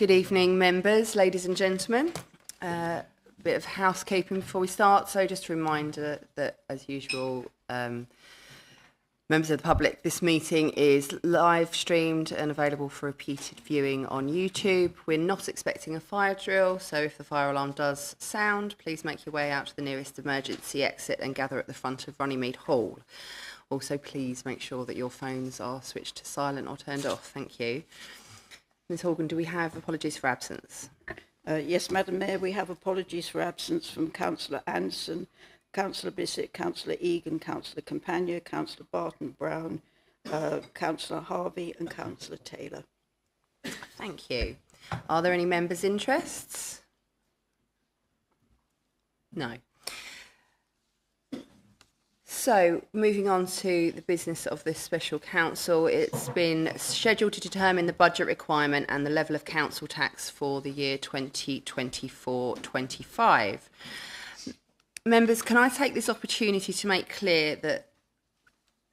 Good evening, members, ladies and gentlemen. A bit of housekeeping before we start. So just a reminder that, as usual, members of the public, this meeting is live streamed and available for repeated viewing on YouTube. We're not expecting a fire drill, so if the fire alarm does sound, please make your way out to the nearest emergency exit and gather at the front of Runnymede Hall. Also, please make sure that your phones are switched to silent or turned off. Thank you. Ms Horgan, do we have apologies for absence? Yes, Madam Mayor, we have apologies for absence from Councillor Anderson, Councillor Bissett, Councillor Egan, Councillor Campagna, Councillor Barton-Brown, Councillor Harvey and Councillor Taylor. Thank you. Are there any members' interests? No. So, moving on to the business of this special council, it's been scheduled to determine the budget requirement and the level of council tax for the year 2024-25. Members, can I take this opportunity to make clear that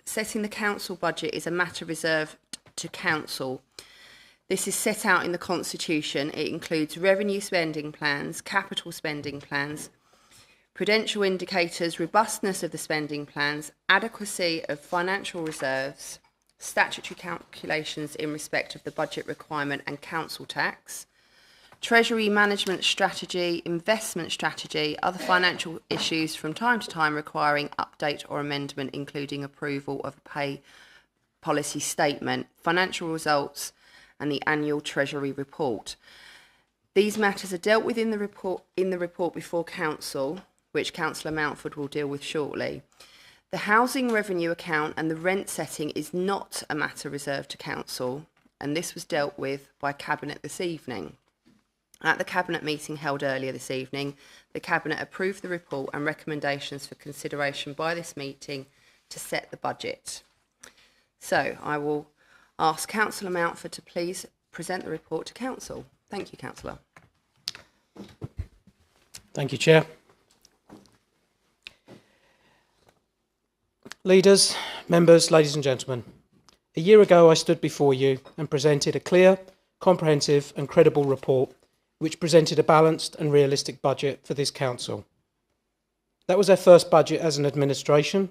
setting the council budget is a matter reserved to council. This is set out in the Constitution. It includes revenue spending plans, capital spending plans, prudential indicators, robustness of the spending plans, adequacy of financial reserves, statutory calculations in respect of the budget requirement and council tax, treasury management strategy, investment strategy, other financial issues from time to time requiring update or amendment, including approval of a pay policy statement, financial results, and the annual treasury report. These matters are dealt with in the report before council, which Councillor Mountford will deal with shortly. The housing revenue account and the rent setting is not a matter reserved to council, and this was dealt with by Cabinet this evening. At the Cabinet meeting held earlier this evening, the Cabinet approved the report and recommendations for consideration by this meeting to set the budget. So I will ask Councillor Mountford to please present the report to council. Thank you, Councillor. Thank you, Chair. Leaders, members, ladies and gentlemen, a year ago I stood before you and presented a clear, comprehensive and credible report which presented a balanced and realistic budget for this council. That was our first budget as an administration,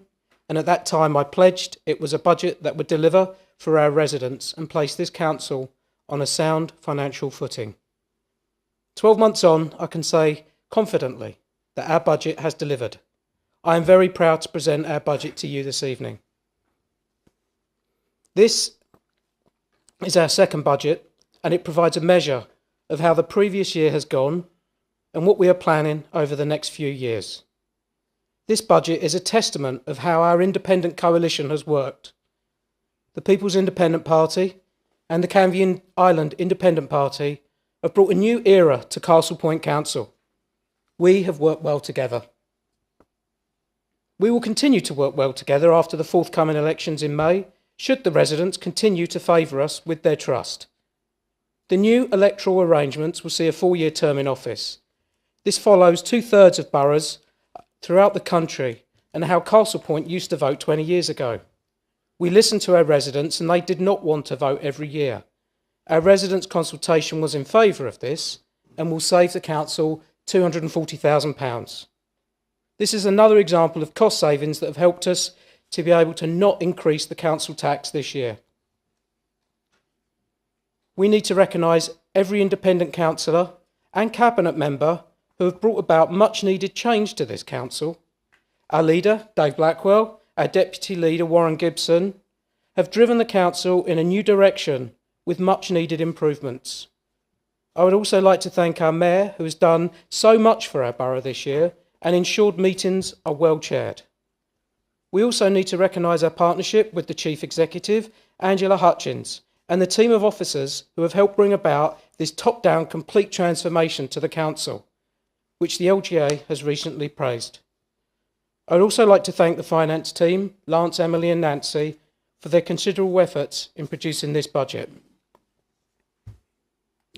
and at that time I pledged it was a budget that would deliver for our residents and place this council on a sound financial footing. 12 months on, I can say confidently that our budget has delivered. I am very proud to present our budget to you this evening. This is our second budget, and it provides a measure of how the previous year has gone and what we are planning over the next few years. This budget is a testament of how our independent coalition has worked. The People's Independent Party and the Canvey Island Independent Party have brought a new era to Castle Point Council. We have worked well together. We will continue to work well together after the forthcoming elections in May, should the residents continue to favour us with their trust. The new electoral arrangements will see a 4-year term in office. This follows 2/3 of boroughs throughout the country and how Castle Point used to vote 20 years ago. We listened to our residents and they did not want to vote every year. Our residents' consultation was in favour of this and will save the council £240,000. This is another example of cost savings that have helped us to be able to not increase the council tax this year. We need to recognise every independent councillor and cabinet member who have brought about much needed change to this council. Our leader, Dave Blackwell, our deputy leader, Warren Gibson, have driven the council in a new direction with much needed improvements. I would also like to thank our mayor, who has done so much for our borough this year and ensured meetings are well chaired. We also need to recognise our partnership with the Chief Executive, Angela Hutchins, and the team of officers who have helped bring about this top-down complete transformation to the council, which the LGA has recently praised. I would also like to thank the finance team, Lance, Emily and Nancy, for their considerable efforts in producing this budget.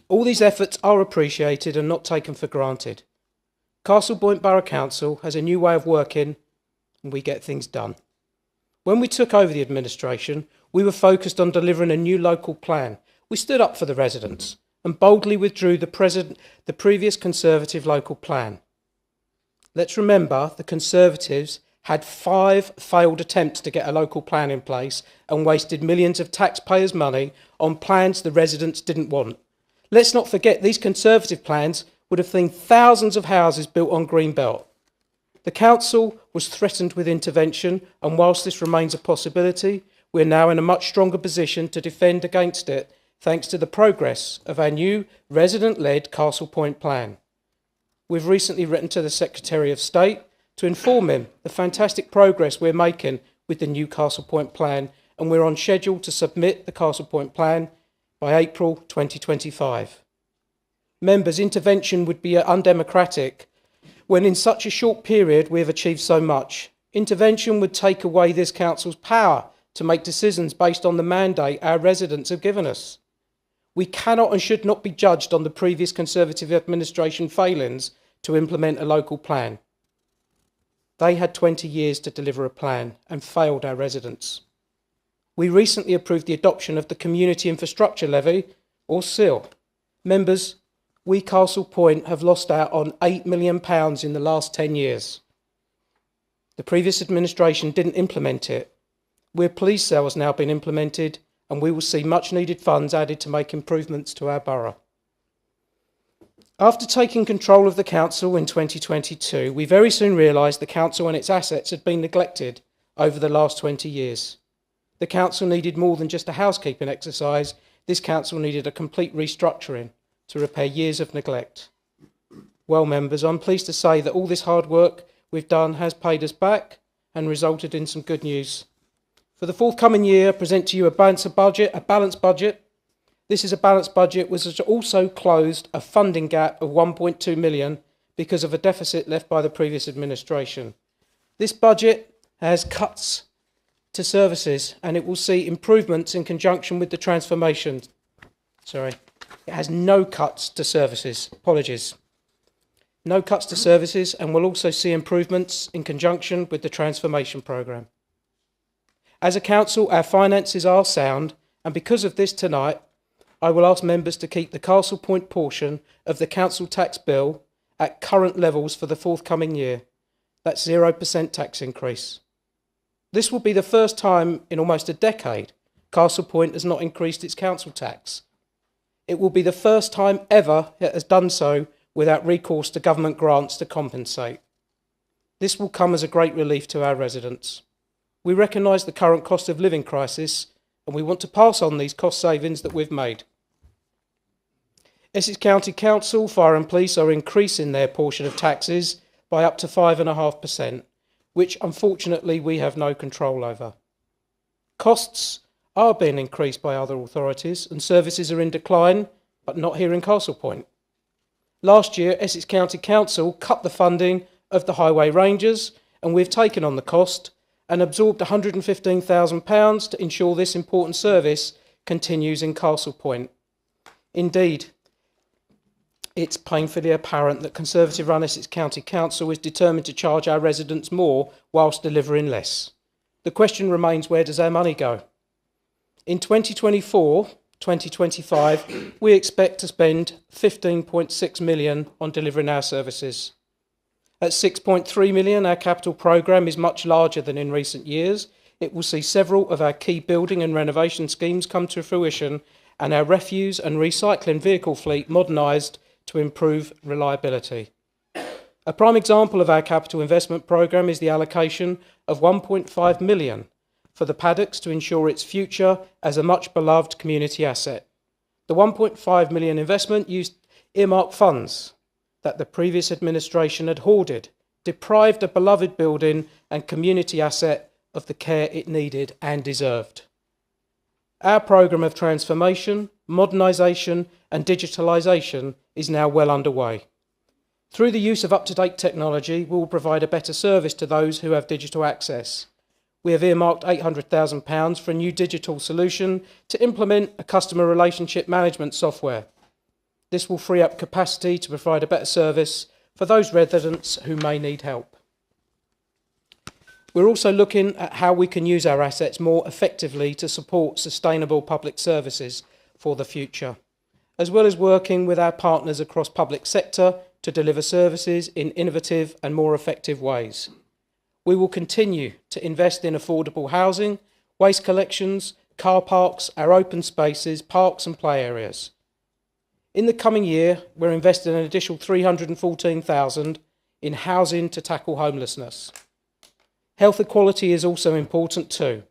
All these efforts are appreciated and not taken for granted. Castle Point Borough Council has a new way of working and we get things done. When we took over the administration, we were focused on delivering a new local plan. We stood up for the residents and boldly withdrew the previous Conservative local plan. Let's remember the Conservatives had 5 failed attempts to get a local plan in place and wasted millions of taxpayers' money on plans the residents didn't want. Let's not forget these Conservative plans would have seen thousands of houses built on Greenbelt. The council was threatened with intervention, and whilst this remains a possibility, we're now in a much stronger position to defend against it thanks to the progress of our new resident-led Castle Point plan. We've recently written to the Secretary of State to inform him the fantastic progress we're making with the new Castle Point plan, and we're on schedule to submit the Castle Point plan by April 2025. Members, intervention would be undemocratic when in such a short period we have achieved so much. Intervention would take away this council's power to make decisions based on the mandate our residents have given us. We cannot and should not be judged on the previous Conservative administration failings to implement a local plan. They had 20 years to deliver a plan and failed our residents. We recently approved the adoption of the Community Infrastructure Levy, or CIL. Members, we Castle Point have lost out on £8 million in the last 10 years. The previous administration didn't implement it. We're pleased CIL has now been implemented, and we will see much needed funds added to make improvements to our borough. After taking control of the council in 2022, we very soon realised the council and its assets had been neglected over the last 20 years. The council needed more than just a housekeeping exercise. This council needed a complete restructuring to repair years of neglect. Well, members, I'm pleased to say that all this hard work we've done has paid us back and resulted in some good news. For the forthcoming year, I present to you a balanced budget. This is a balanced budget which has also closed a funding gap of £1.2 million because of a deficit left by the previous administration. This budget has cuts to services, and it will see improvements in conjunction with the transformation. It has no cuts to services. Apologies. No cuts to services, and will also see improvements in conjunction with the transformation programme. As a council, our finances are sound, and because of this tonight, I will ask members to keep the Castle Point portion of the council tax bill at current levels for the forthcoming year. That's 0% tax increase. This will be the first time in almost a decade Castle Point has not increased its council tax. It will be the first time ever it has done so without recourse to government grants to compensate. This will come as a great relief to our residents. We recognise the current cost of living crisis, and we want to pass on these cost savings that we've made. Essex County Council, Fire and Police are increasing their portion of taxes by up to 5.5%, which unfortunately we have no control over. Costs are being increased by other authorities, and services are in decline, but not here in Castle Point. Last year, Essex County Council cut the funding of the Highway Rangers, and we've taken on the cost and absorbed £115,000 to ensure this important service continues in Castle Point. Indeed, it's painfully apparent that Conservative-run Essex County Council is determined to charge our residents more whilst delivering less. The question remains, where does our money go? In 2024-2025, we expect to spend £15.6 million on delivering our services. At £6.3 million, our capital programme is much larger than in recent years. It will see several of our key building and renovation schemes come to fruition, and our refuse and recycling vehicle fleet modernised to improve reliability. A prime example of our capital investment programme is the allocation of £1.5 million for the paddocks to ensure its future as a much beloved community asset. The £1.5 million investment used earmarked funds that the previous administration had hoarded, deprived a beloved building and community asset of the care it needed and deserved. Our programme of transformation, modernisation and digitalisation is now well underway. Through the use of up-to-date technology, we will provide a better service to those who have digital access. We have earmarked £800,000 for a new digital solution to implement a customer relationship management software. This will free up capacity to provide a better service for those residents who may need help. We're also looking at how we can use our assets more effectively to support sustainable public services for the future. as well as working with our partners across public sector to deliver services in innovative and more effective ways. We will continue to invest in affordable housing, waste collections, car parks, our open spaces, parks and play areas. In the coming year, we're investing an additional $314,000 in housing to tackle homelessness. Health equality is also important too,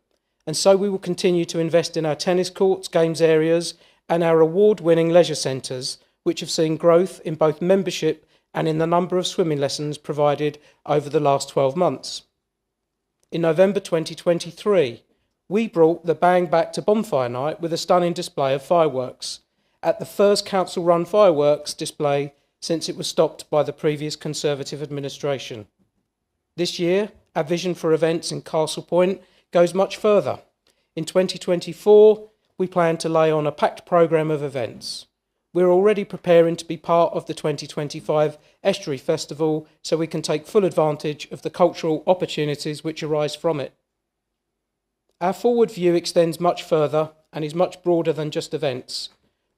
and so we will continue to invest in our tennis courts, games areas, and our award-winning leisure centres, which have seen growth in both membership and in the number of swimming lessons provided over the last 12 months. In November 2023, we brought the bang back to Bonfire Night with a stunning display of fireworks, at the first council-run fireworks display since it was stopped by the previous Conservative administration. This year, our vision for events in Castle Point goes much further. In 2024, we plan to lay on a packed programme of events. We're already preparing to be part of the 2025 Estuary Festival so we can take full advantage of the cultural opportunities which arise from it. Our forward view extends much further and is much broader than just events.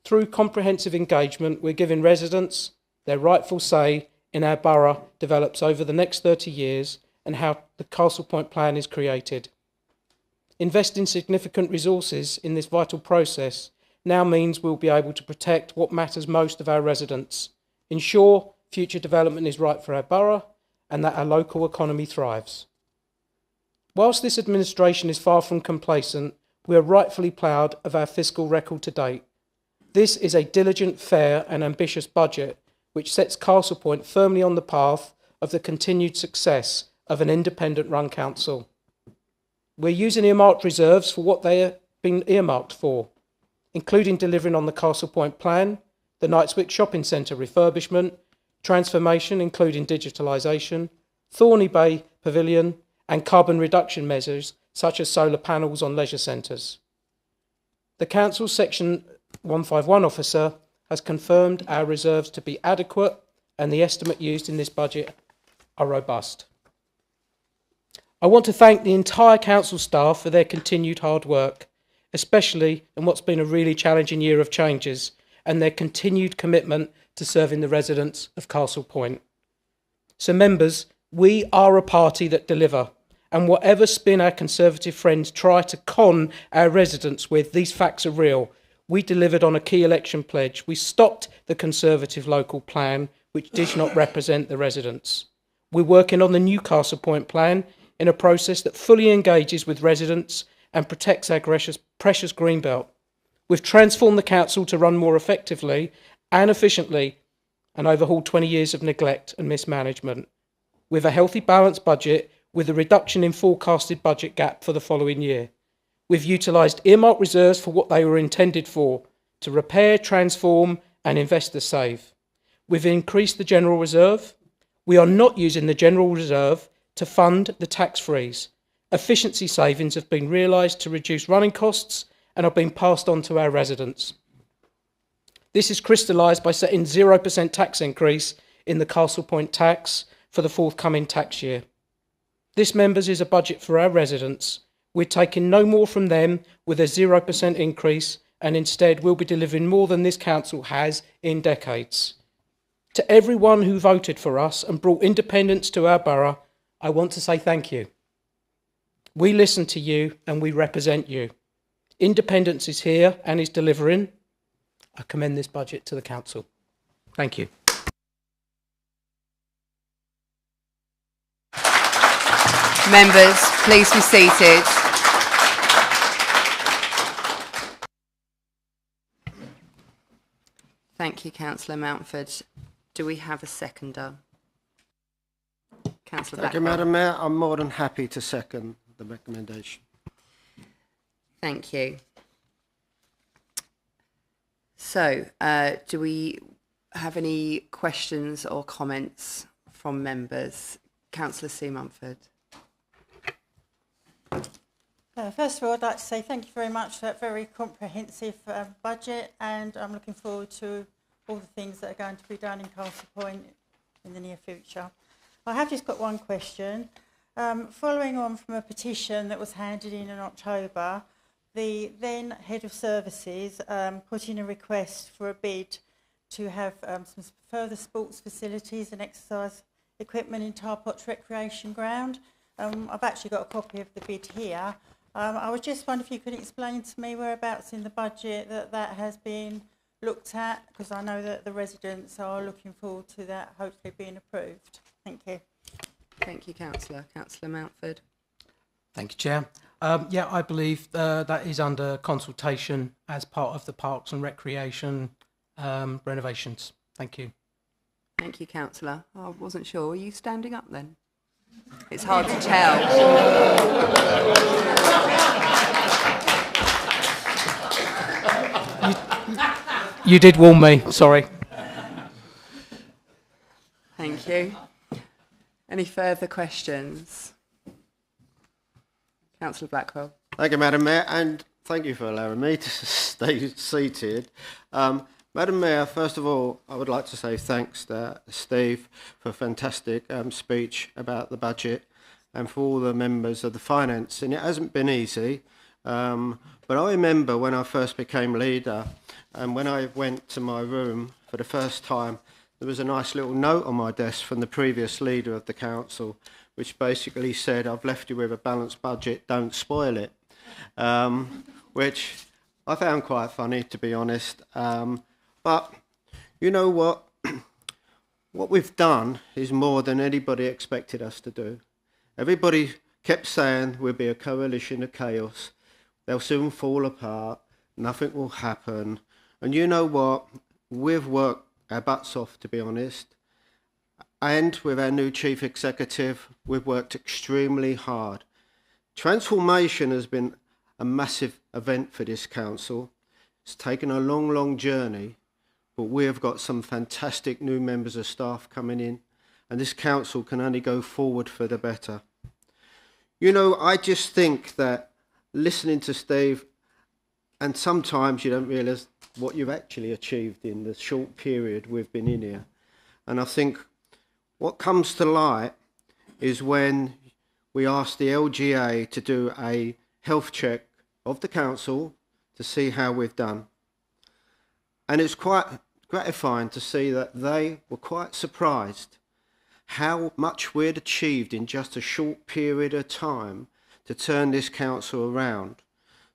Through comprehensive engagement, we're giving residents their rightful say in our borough develops over the next 30 years and how the Castle Point plan is created. Investing significant resources in this vital process now means we'll be able to protect what matters most of our residents, ensure future development is right for our borough, and that our local economy thrives. Whilst this administration is far from complacent, we are rightfully proud of our fiscal record to date. This is a diligent, fair and ambitious budget which sets Castle Point firmly on the path of the continued success of an independent-run council. We're using earmarked reserves for what they have been earmarked for, including delivering on the Castle Point plan, the Knightswick Shopping Centre refurbishment, transformation including digitalisation, Thorney Bay Pavilion and carbon reduction measures such as solar panels on leisure centres. The Council's Section 151 officer has confirmed our reserves to be adequate and the estimate used in this budget are robust. I want to thank the entire council staff for their continued hard work, especially in what's been a really challenging year of changes, and their continued commitment to serving the residents of Castle Point. So members, we are a party that deliver, and whatever spin our Conservative friends try to con our residents with, these facts are real. We delivered on a key election pledge. We stopped the Conservative local plan, which did not represent the residents. We're working on the new Castle Point plan in a process that fully engages with residents and protects our precious greenbelt. We've transformed the council to run more effectively and efficiently and overhauled 20 years of neglect and mismanagement. With a healthy, balanced budget with a reduction in forecasted budget gap for the following year. We've utilised earmarked reserves for what they were intended for, to repair, transform and invest to save. We've increased the general reserve. We are not using the general reserve to fund the tax freeze. Efficiency savings have been realised to reduce running costs and are being passed on to our residents. This is crystallised by setting 0% tax increase in the Castle Point tax for the forthcoming tax year. This, members, is a budget for our residents. We're taking no more from them with a 0% increase, and instead we'll be delivering more than this council has in decades. To everyone who voted for us and brought independence to our borough, I want to say thank you. We listen to you and we represent you. Independence is here and is delivering. I commend this budget to the council. Thank you. Members, please be seated. Thank you, Councillor Mountford. Do we have a seconder? Councillor Thank you, Madam Mayor. I'm more than happy to second the recommendation. Thank you. So, do we have any questions or comments from members? Councillor C. Mumford. First of all, I'd like to say thank you very much for that very comprehensive budget, and I'm looking forward to all the things that are going to be done in Castle Point in the near future. I have just got one question. Following on from a petition that was handed in October the then Head of Services put in a request for a bid to have some further sports facilities and exercise equipment in Tarpot's Recreation Ground. I've actually got a copy of the bid here. I was just wondering if you could explain to me whereabouts in the budget that has been looked at, because I know that the residents are looking forward to that hopefully being approved. Thank you. Thank you, Councillor. Councillor Mountford. Thank you, Chair. Yeah, I believe that is under consultation as part of the Parks and Recreation renovations. Thank you. Thank you, Councillor. I wasn't sure. Were you standing up then? It's hard to tell. You did warn me, sorry. Thank you. Any further questions? Councillor Blackwell. Thank you, Madam Mayor, and thank you for allowing me to stay seated. Madam Mayor, first of all, I would like to say thanks to Steve for a fantastic speech about the budget and for all the members of the finance. And it hasn't been easy, but I remember when I first became leader and when I went to my room for the first time, there was a nice little note on my desk from the previous leader of the council, which basically said, "I've left you with a balanced budget, don't spoil it," which I found quite funny, to be honest. But you know what? What we've done is more than anybody expected us to do. Everybody kept saying we'll be a coalition of chaos. They'll soon fall apart. Nothing will happen. And you know what? We've worked our butts off, to be honest. And with our new chief executive, we've worked extremely hard. Transformation has been a massive event for this council. It's taken a long, long journey, but we have got some fantastic new members of staff coming in, and this council can only go forward for the better. You know, I just think that listening to Steve, and sometimes you don't realise what you've actually achieved in the short period we've been in here. And I think what comes to light is when we asked the LGA to do a health check of the council to see how we've done. And it's quite gratifying to see that they were quite surprised how much we'd achieved in just a short period of time to turn this council around.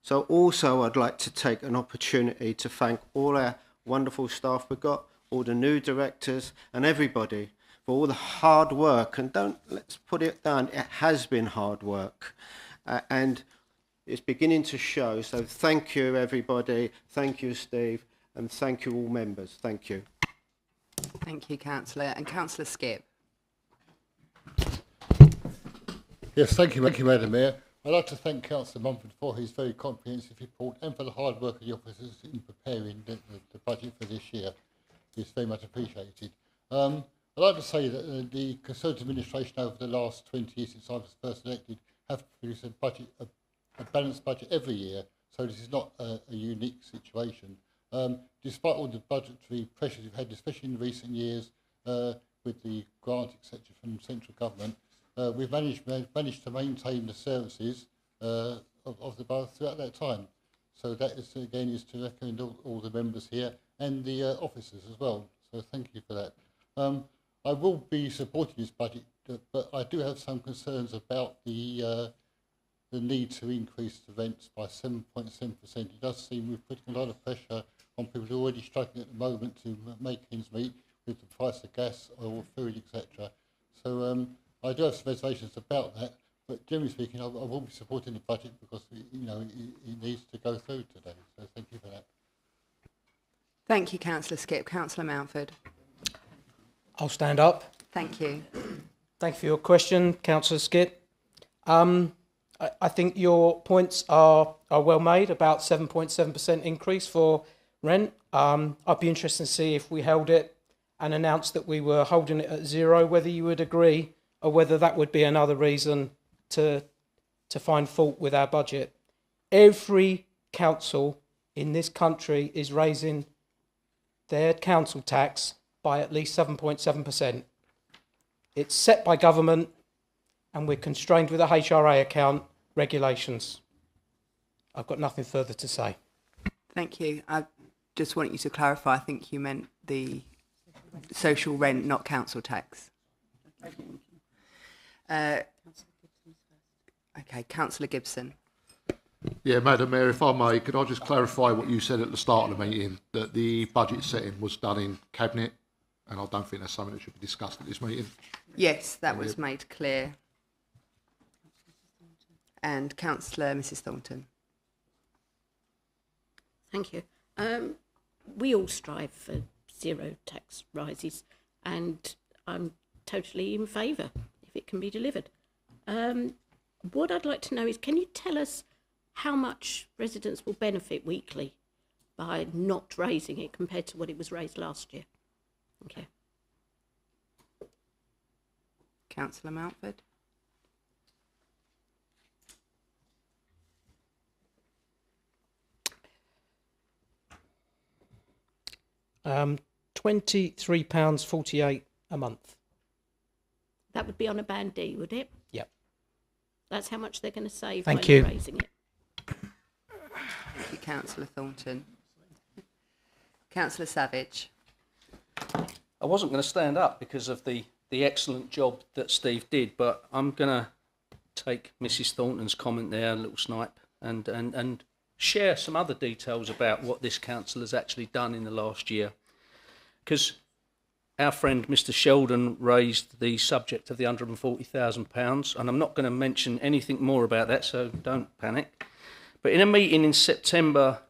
So also I'd like to take an opportunity to thank all our wonderful staff we've got, all the new directors and everybody for all the hard work. And let's put it down, it has been hard work. And it's beginning to show. So thank you, everybody. Thank you, Steve. And thank you, all members. Thank you. Thank you, Councillor. And Councillor Skipp. Yes, thank you, Madam Mayor. I'd like to thank Councillor Mumford for his very comprehensive report and for the hard work of the officers in preparing the budget for this year. It's very much appreciated. I'd like to say that the Conservative administration over the last 20 years since I was first elected have produced a balanced budget every year, so this is not a unique situation. Despite all the budgetary pressures we've had, especially in recent years with the grant, etc., from central government, we've managed to maintain the services of the borough throughout that time. So that is, again, is to recommend all the members here and the officers as well. So thank you for that. I will be supporting this budget, but I do have some concerns about the need to increase the rents by 7.7%. It does seem we're putting a lot of pressure on people who are already struggling at the moment to make ends meet with the price of gas, oil, food, etc. So I do have some reservations about that, but generally speaking, I will be supporting the budget because it needs to go through today. So thank you for that. Thank you, Councillor Skipp. Councillor Mountford. I'll stand up. Thank you. Thank you for your question, Councillor Skipp. I think your points are well made about 7.7% increase for rent. I'd be interested to see if we held it and announced that we were holding it at zero, whether you would agree or whether that would be another reason to find fault with our budget. Every council in this country is raising their council tax by at least 7.7%. It's set by government and we're constrained with the HRA account regulations. I've got nothing further to say. Thank you. I just want you to clarify. I think you meant the social rent, not council tax. Okay, Councillor Gibson. Yeah, Madam Mayor, if I may, could I just clarify what you said at the start of the meeting, that the budget setting was done in Cabinet, and I don't think that's something that should be discussed at this meeting. Yes, that was made clear. And Councillor Mrs Thornton. Thank you. We all strive for zero tax rises, and I'm totally in favour if it can be delivered. What I'd like to know is, can you tell us how much residents will benefit weekly by not raising it compared to what it was raised last year? Okay. Councillor Mountford. £23.48 a month. That would be on a band D, would it? Yep. That's how much they're going to save Thank by you. raising it. Thank you, Councillor Thornton. Councillor Savage. I wasn't going to stand up because of the excellent job that Steve did, but I'm going to take Mrs Thornton's comment there, a little snipe, and share some other details about what this council has actually done in the last year. Because our friend Mr Sheldon raised the subject of the £140,000, and I'm not going to mention anything more about that, so don't panic. But in a meeting in September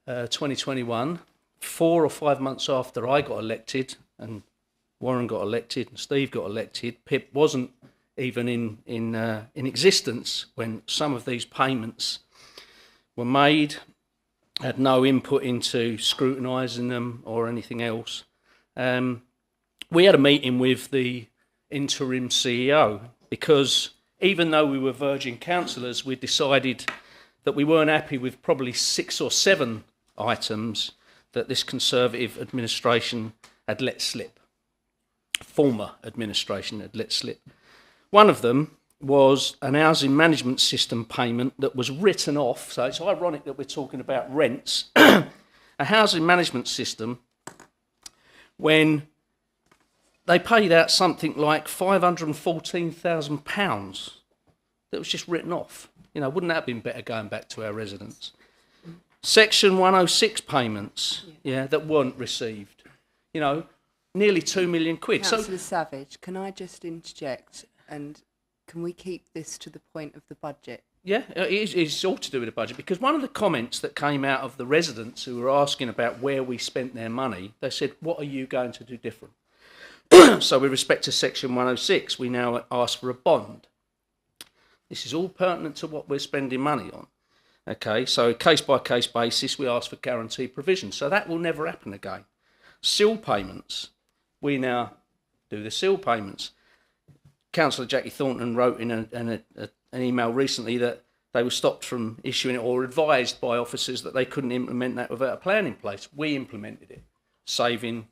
2021, 4 or 5 months after I got elected, and Warren got elected, and Steve got elected, PIP wasn't even in existence when some of these payments were made, had no input into scrutinising them or anything else. We had a meeting with the interim CEO because even though we were Virgin councillors, we decided that we weren't happy with probably 6 or 7 items that this Conservative administration had let slip. Former administration had let slip. One of them was an housing management system payment that was written off. So it's ironic that we're talking about rents. A housing management system, when they paid out something like £514,000 that was just written off. You know, wouldn't that have been better going back to our residents? Section 106 payments, that weren't received. You know, nearly £2 million. Councillor Savage, can I just interject, and can we keep this to the point of the budget? Yeah, it's all to do with the budget, because one of the comments that came out of the residents who were asking about where we spent their money, they said, what are you going to do different? So with respect to Section 106, we now ask for a bond. This is all pertinent to what we're spending money on. Okay, so case-by-case basis, we ask for guaranteed provision. So that will never happen again. SIL payments, we now do the SIL payments. Councillor Jackie Thornton wrote in an email recently that they were stopped from issuing it or advised by officers that they couldn't implement that without a plan in place. We implemented it, saving...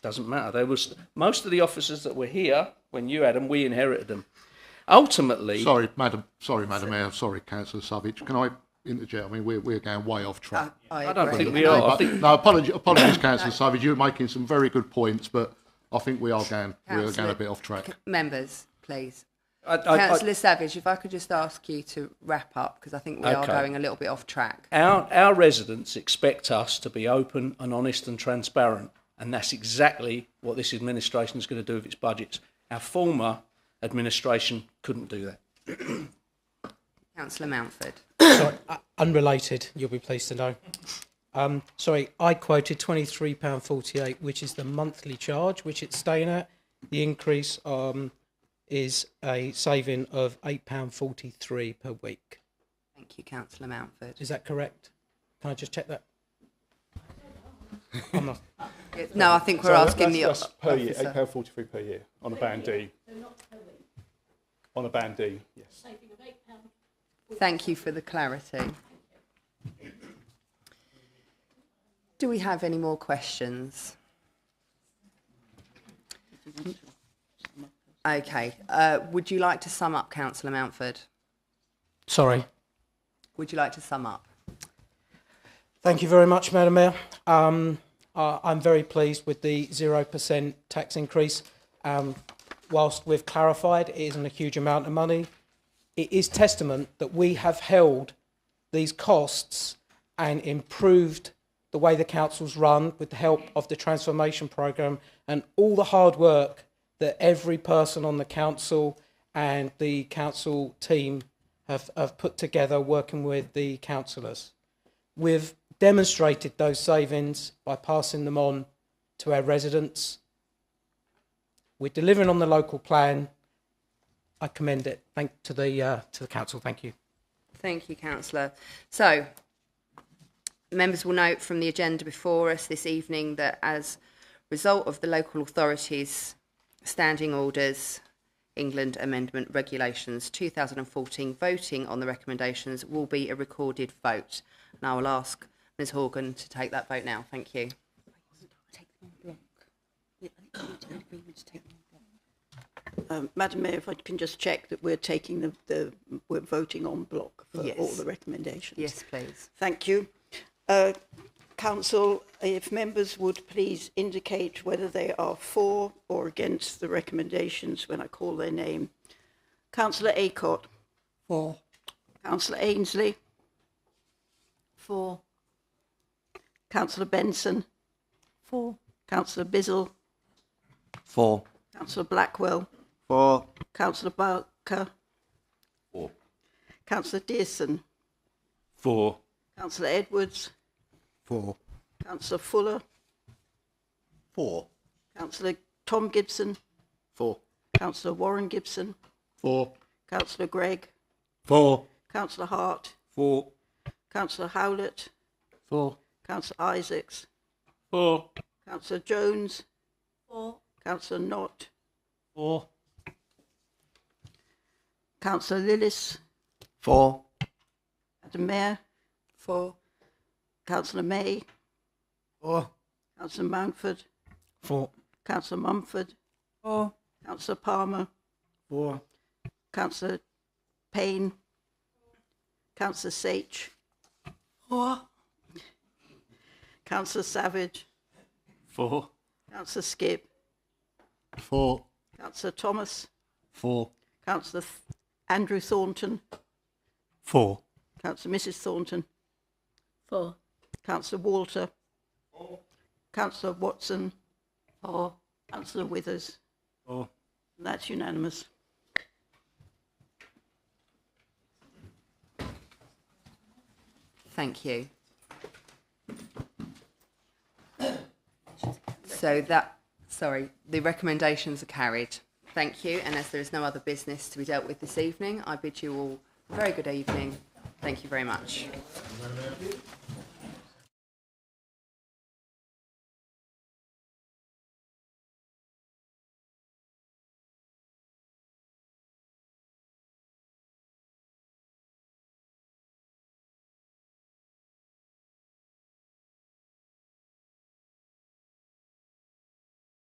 Doesn't matter. There was most of the officers that were here when you had them. We inherited them. Ultimately, Sorry, Madam Mayor. Sorry, Councillor Savage. Can I interject? I mean, we're going way off track. I don't think we No, are. I but- think no, apologies, Councillor Savage. You're making some very good points, but I think we're going a bit off track. Members, please. Councillor Savage, if I could just ask you to wrap up, because I think we are going a little bit off track. our residents expect us to be open and honest and transparent, and that's exactly what this administration is going to do with its budgets. Our former administration couldn't do that. Councillor Mountford. Sorry, unrelated, you'll be pleased to know. Sorry, I quoted £23.48, which is the monthly charge, which it's staying at. The increase is a saving of £8.43 per week. Thank you, Councillor Mountford. Is that correct? Can I just check that? I'm not. No, I think we're asking the that's per year, officer. £8.43 per year on a band D. On a band D, yes. Thank you for the clarity. Do we have any more questions? Okay. Would you like to sum up, Councillor Mountford? Sorry. would you like to sum up? Thank you very much, Madam Mayor. I'm very pleased with the 0% tax increase. Whilst we've clarified it isn't a huge amount of money, it is testament that we have held these costs and improved the way the council's run with the help of the transformation programme and all the hard work that every person on the council and the council team have put together working with the councillors. We've demonstrated those savings by passing them on to our residents. We're delivering on the local plan. I commend it. To the council. Thank you. Thank you, Councillor. So, members will note from the agenda before us this evening that as a result of the local authorities' standing orders, England Amendment Regulations 2014, voting on the recommendations will be a recorded vote. And I will ask Ms Horgan to take that vote now. Thank you. Madam Mayor, if I can just check that we're taking we're voting en bloc for Yes. all the recommendations. Yes, please. Thank you. Council, if members would please indicate whether they are for or against the recommendations when I call their name. Councillor Acott. For. Councillor Ainsley. For. Councillor Benson. For. Councillor Bizzle. For. Councillor Blackwell. For. Councillor Barker. For. Councillor Dearson. For. Councillor Edwards. For. Councillor Fuller. For. Councillor Tom Gibson. For. Councillor Warren Gibson. For. Councillor Gregg. For. Councillor Hart. For. Councillor Howlett. For. Councillor Isaacs. For. Councillor Jones. For. Councillor Knott. For. Councillor Lillis. For. Madam Mayor. For. Councillor May. For. Councillor Mountford. For. Councillor Mumford. For. Councillor Palmer. For. Councillor Payne. Councillor Sage. For. Councillor Savage. For. Councillor Skip. For. Councillor Thomas. For. Councillor Andrew Thornton. For. Councillor Mrs Thornton. For. Councillor Walter. Councillor Watson. For. Councillor Withers. For. And that's unanimous. Thank you. So the recommendations are carried. Thank you. And as there is no other business to be dealt with this evening, I bid you all a very good evening. Thank you very much.